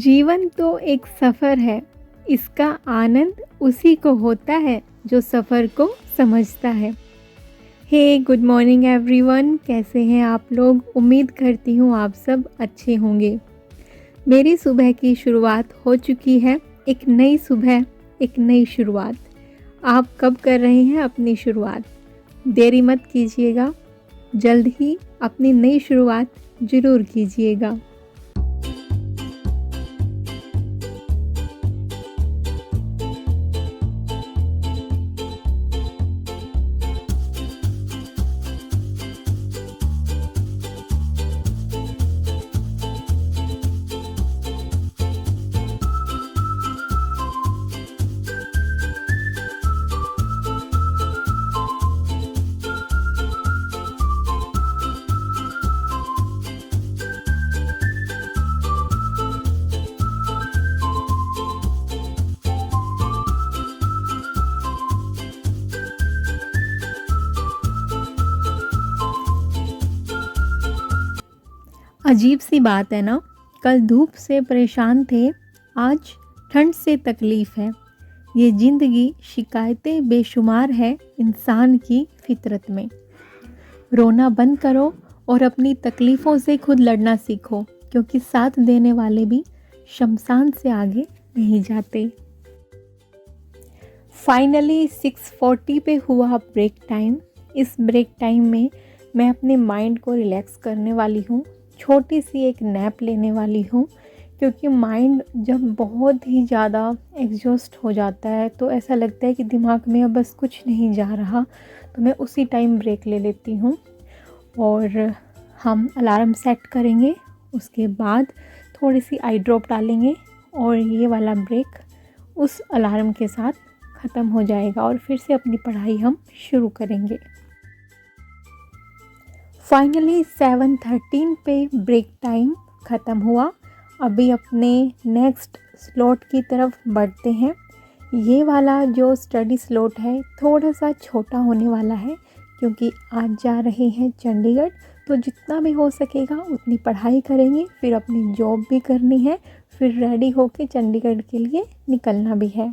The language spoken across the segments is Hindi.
जीवन तो एक सफ़र है। इसका आनंद उसी को होता है जो सफ़र को समझता है। हे गुड मॉर्निंग एवरीवन, कैसे हैं आप लोग? उम्मीद करती हूँ आप सब अच्छे होंगे। मेरी सुबह की शुरुआत हो चुकी है। एक नई सुबह, एक नई शुरुआत। आप कब कर रहे हैं अपनी शुरुआत? देरी मत कीजिएगा, जल्द ही अपनी नई शुरुआत ज़रूर कीजिएगा। अजीब सी बात है ना, कल धूप से परेशान थे, आज ठंड से तकलीफ़ है। ये ज़िंदगी शिकायतें बेशुमार है इंसान की फितरत में। रोना बंद करो और अपनी तकलीफ़ों से खुद लड़ना सीखो, क्योंकि साथ देने वाले भी शमशान से आगे नहीं जाते। फाइनली 6:40 पे हुआ ब्रेक टाइम। इस ब्रेक टाइम में मैं अपने माइंड को रिलैक्स करने वाली हूँ। छोटी सी एक नैप लेने वाली हूँ, क्योंकि माइंड जब बहुत ही ज़्यादा एग्जॉस्ट हो जाता है तो ऐसा लगता है कि दिमाग में अब बस कुछ नहीं जा रहा, तो मैं उसी टाइम ब्रेक ले लेती हूँ और हम अलार्म सेट करेंगे। उसके बाद थोड़ी सी आई ड्रॉप डालेंगे और ये वाला ब्रेक उस अलार्म के साथ ख़त्म हो जाएगा और फिर से अपनी पढ़ाई हम शुरू करेंगे। फाइनली 7:13 पे ब्रेक टाइम ख़त्म हुआ। अभी अपने नेक्स्ट स्लॉट की तरफ बढ़ते हैं। ये वाला जो स्टडी स्लॉट है थोड़ा सा छोटा होने वाला है, क्योंकि आज जा रहे हैं चंडीगढ़, तो जितना भी हो सकेगा उतनी पढ़ाई करेंगे। फिर अपनी जॉब भी करनी है, फिर रेडी होके चंडीगढ़ के लिए निकलना भी है।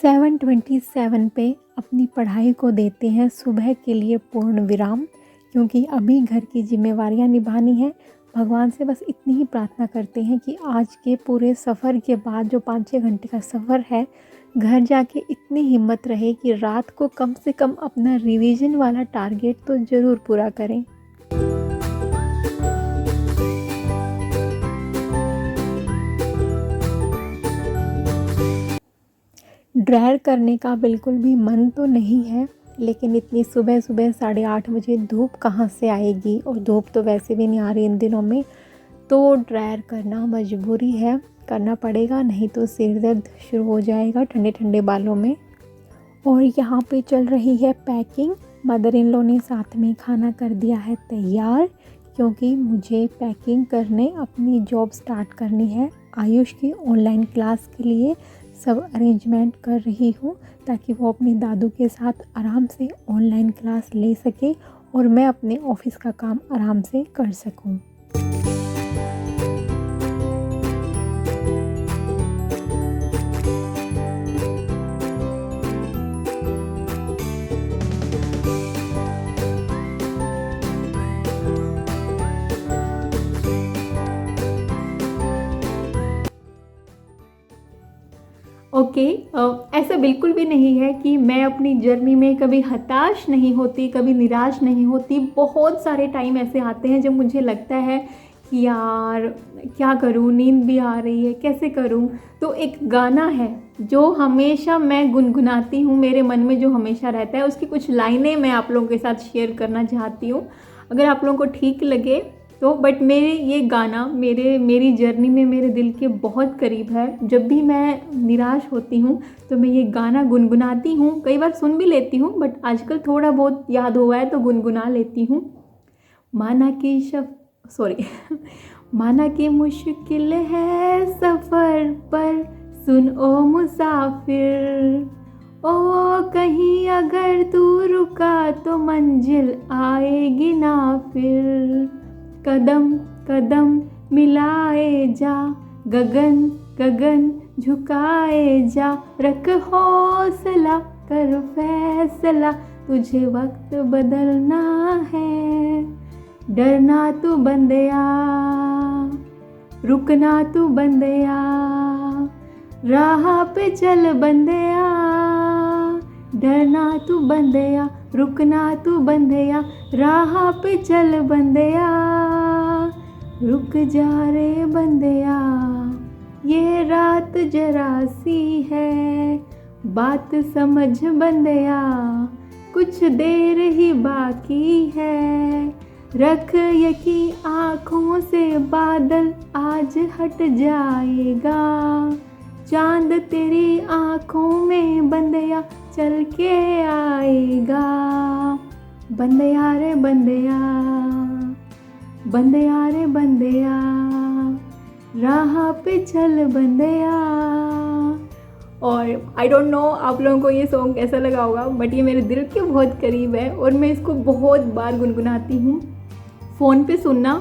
सेवन 27 पे अपनी पढ़ाई को देते हैं सुबह के लिए पूर्ण विराम, क्योंकि अभी घर की जिम्मेवारियां निभानी है। भगवान से बस इतनी ही प्रार्थना करते हैं कि आज के पूरे सफ़र के बाद जो 5-6 घंटे का सफ़र है, घर जाके इतनी हिम्मत रहे कि रात को कम से कम अपना रिवीजन वाला टारगेट तो ज़रूर पूरा करें। ड्रायर करने का बिल्कुल भी मन तो नहीं है, लेकिन इतनी सुबह सुबह 8:30 बजे धूप कहाँ से आएगी, और धूप तो वैसे भी नहीं आ रही इन दिनों में, तो ड्रायर करना मजबूरी है, करना पड़ेगा, नहीं तो सिर दर्द शुरू हो जाएगा ठंडे ठंडे बालों में। और यहाँ पे चल रही है पैकिंग। मदर इन लॉ ने साथ में खाना कर दिया है तैयार, क्योंकि मुझे पैकिंग करने अपनी जॉब स्टार्ट करनी है। आयुष की ऑनलाइन क्लास के लिए सब अरेंजमेंट कर रही हूँ, ताकि वो अपनी दादू के साथ आराम से ऑनलाइन क्लास ले सके और मैं अपने ऑफिस का काम आराम से कर सकूँ। ओके, ऐसा बिल्कुल भी नहीं है कि मैं अपनी जर्नी में कभी हताश नहीं होती, कभी निराश नहीं होती। बहुत सारे टाइम ऐसे आते हैं जब मुझे लगता है कि यार क्या करूँ, नींद भी आ रही है, कैसे करूँ। तो एक गाना है जो हमेशा मैं गुनगुनाती हूँ, मेरे मन में जो हमेशा रहता है, उसकी कुछ लाइनें मैं आप लोगों के साथ शेयर करना चाहती हूँ। अगर आप लोगों को ठीक लगे तो बट मेरे ये गाना मेरी जर्नी में मेरे दिल के बहुत करीब है। जब भी मैं निराश होती हूँ तो मैं ये गाना गुनगुनाती हूँ, कई बार सुन भी लेती हूँ, बट आजकल थोड़ा बहुत याद हुआ है तो गुनगुना लेती हूँ। माना कि सॉरी माना कि मुश्किल है सफ़र पर सुन ओ मुसाफिर, ओ कहीं अगर तू रुका तो मंजिल आएगी ना फिर। कदम कदम मिलाए जा, गगन गगन झुकाए जा, रख हौसला कर फैसला, तुझे वक्त बदलना है। डरना तू बंदिया, रुकना तू बंदिया, राह पे चल बंदिया। डरना तू बंदिया, रुकना तू बंदिया, राह पे चल बंदिया। रुक जा रे बंदिया, ये रात जरा सी है, बात समझ बंदिया, कुछ देर ही बाकी है। रख यकीन आँखों से बादल आज हट जाएगा, चांद तेरी आँखों में बंदिया चल के आएगा। बंदिया रे बंदिया, बंदिया रे बंदिया, राह पे चल बंदिया। और आई डोंट नो आप लोगों को ये सॉन्ग कैसा लगा होगा, बट ये मेरे दिल के बहुत करीब है और मैं इसको बहुत बार गुनगुनाती हूँ। फ़ोन पे सुनना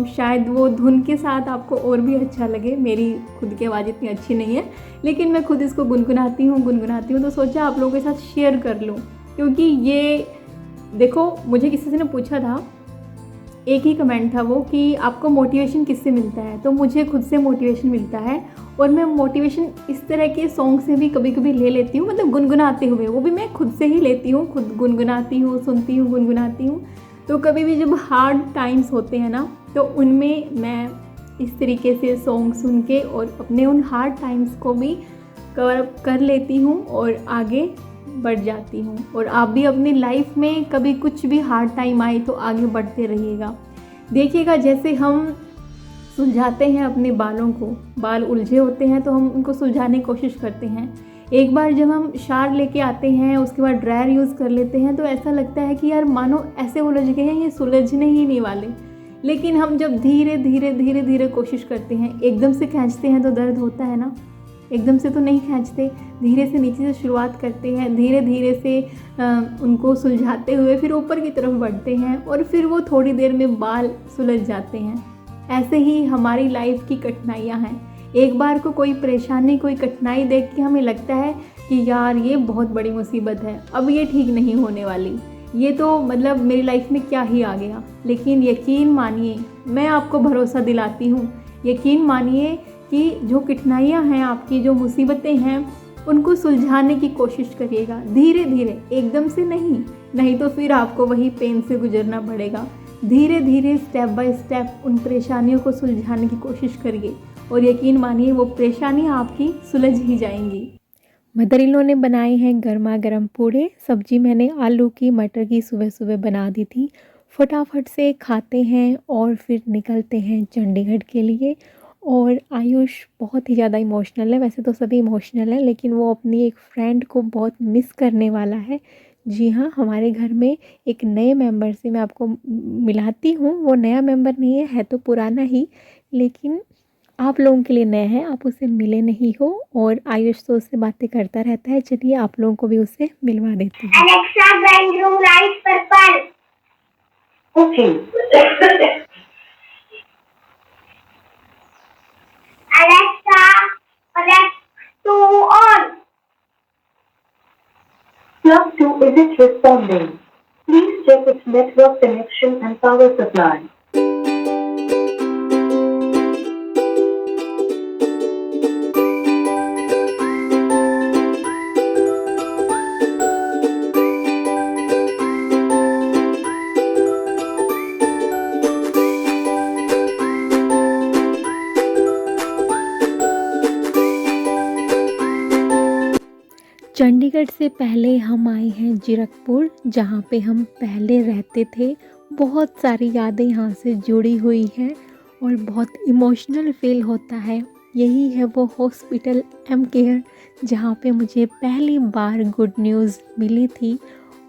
शायद वो धुन के साथ आपको और भी अच्छा लगे, मेरी खुद की आवाज़ इतनी अच्छी नहीं है, लेकिन मैं खुद इसको गुनगुनाती हूँ तो सोचा आप लोगों के साथ शेयर कर लूँ। क्योंकि ये देखो, मुझे किसी से ने पूछा था, एक ही कमेंट था वो कि आपको मोटिवेशन किससे मिलता है, तो मुझे खुद से मोटिवेशन मिलता है। और मैं मोटिवेशन इस तरह के सॉन्ग से भी कभी कभी ले लेती हूँ, मतलब गुनगुनाते हुए, वो भी मैं खुद से ही लेती हूँ, खुद गुनगुनाती हूँ, सुनती हूँ, गुनगुनाती हूँ। तो कभी भी जब हार्ड टाइम्स होते हैं ना, तो उनमें मैं इस तरीके से सॉन्ग सुन के और अपने उन हार्ड टाइम्स को भी कवर अप कर लेती हूँ और आगे बढ़ जाती हूँ। और आप भी अपनी लाइफ में कभी कुछ भी हार्ड टाइम आए तो आगे बढ़ते रहिएगा। देखिएगा, जैसे हम सुलझाते हैं अपने बालों को, बाल उलझे होते हैं तो हम उनको सुलझाने की कोशिश करते हैं। एक बार जब हम शार लेके आते हैं, उसके बाद ड्रायर यूज़ कर लेते हैं, तो ऐसा लगता है कि यार मानो ऐसे उलझ गए हैं, ये सुलझने ही नहीं वाले। लेकिन हम जब धीरे धीरे धीरे धीरे कोशिश करते हैं, एकदम से खींचते हैं तो दर्द होता है ना, एकदम से तो नहीं खींचते, धीरे से नीचे से शुरुआत करते हैं, धीरे धीरे से उनको सुलझाते हुए फिर ऊपर की तरफ बढ़ते हैं और फिर वो थोड़ी देर में बाल सुलझ जाते हैं। ऐसे ही हमारी लाइफ की कठिनाइयाँ हैं। एक बार को कोई परेशानी, कोई कठिनाई देख के हमें लगता है कि यार ये बहुत बड़ी मुसीबत है, अब ये ठीक नहीं होने वाली, ये तो मतलब मेरी लाइफ में क्या ही आ गया। लेकिन यकीन मानिए, मैं आपको भरोसा दिलाती हूँ, यकीन मानिए कि जो कठिनाइयाँ हैं आपकी, जो मुसीबतें हैं, उनको सुलझाने की कोशिश करिएगा धीरे धीरे, एकदम से नहीं तो फिर आपको वही पेन से गुजरना पड़ेगा। धीरे धीरे स्टेप बाय स्टेप उन परेशानियों को सुलझाने की कोशिश करिए और यकीन मानिए वो परेशानियाँ आपकी सुलझ ही जाएंगी। मदर इन लॉ ने बनाए हैं गर्मा गर्म पूड़े। सब्जी मैंने आलू की, मटर की सुबह सुबह बना दी थी। फटाफट से खाते हैं और फिर निकलते हैं चंडीगढ़ के लिए। और आयुष बहुत ही ज़्यादा इमोशनल है, वैसे तो सभी इमोशनल है, लेकिन वो अपनी एक फ्रेंड को बहुत मिस करने वाला है। जी हाँ, हमारे घर में एक नए मेंबर से मैं आपको मिलाती हूँ। वो नया मेंबर नहीं है तो पुराना ही, लेकिन आप लोगों के लिए नया है, आप उससे मिले नहीं हो। और आयुष तो उससे बातें करता रहता है। चलिए आप लोगों को भी उससे मिलवा देती हूँ। Alexa, bedroom light purple. Okay. Alexa, Alexa 2 on. Plug 2 isn't responding. Please check its network connection and power supply. Chandigarh से पहले हम आए हैं जीरकपुर, जहाँ पे हम पहले रहते थे। बहुत सारी यादें यहाँ से जुड़ी हुई हैं और बहुत इमोशनल फील होता है। यही है वो हॉस्पिटल एम केयर जहाँ पे मुझे पहली बार गुड न्यूज़ मिली थी,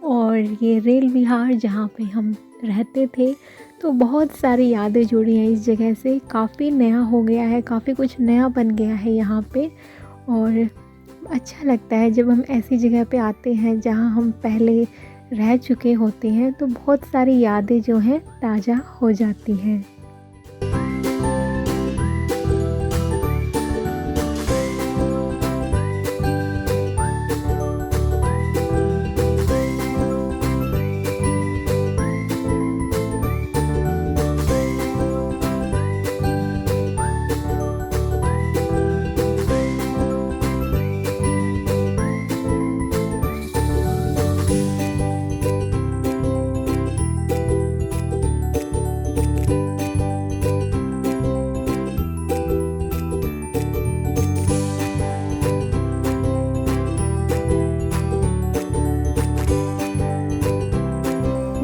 और ये रेल विहार जहाँ पे हम रहते थे। तो बहुत सारी यादें जुड़ी हैं इस जगह से। काफ़ी नया हो गया है, काफ़ी कुछ नया बन गया है यहाँ पे, और अच्छा लगता है जब हम ऐसी जगह पे आते हैं जहाँ हम पहले रह चुके होते हैं, तो बहुत सारी यादें जो हैं ताज़ा हो जाती हैं।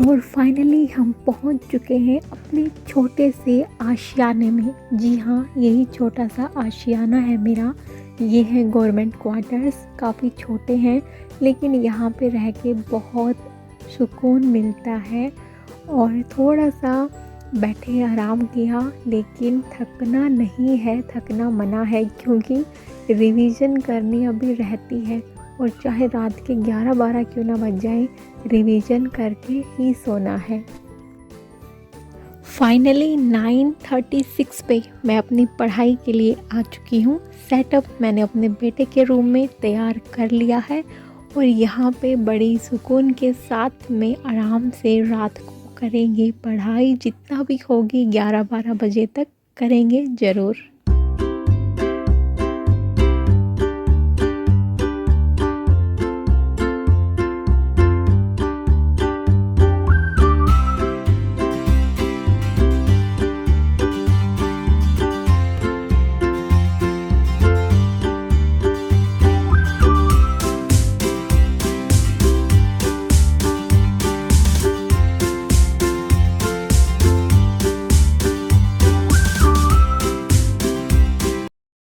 और फाइनली हम पहुंच चुके हैं अपने छोटे से आशियाने में। जी हाँ, यही छोटा सा आशियाना है मेरा। ये है गवर्नमेंट क्वार्टर्स। काफ़ी छोटे हैं लेकिन यहाँ पे रह के बहुत सुकून मिलता है। और थोड़ा सा बैठे आराम किया, लेकिन थकना नहीं है, थकना मना है, क्योंकि रिवीजन करनी अभी रहती है। और चाहे रात के 11-12 क्यों ना बज जाए, रिवीजन करके ही सोना है। फाइनली 9:36 पे मैं अपनी पढ़ाई के लिए आ चुकी हूँ। सेटअप मैंने अपने बेटे के रूम में तैयार कर लिया है, और यहाँ पे बड़ी सुकून के साथ में आराम से रात को करेंगे पढ़ाई। जितना भी होगी 11-12 बजे तक करेंगे ज़रूर।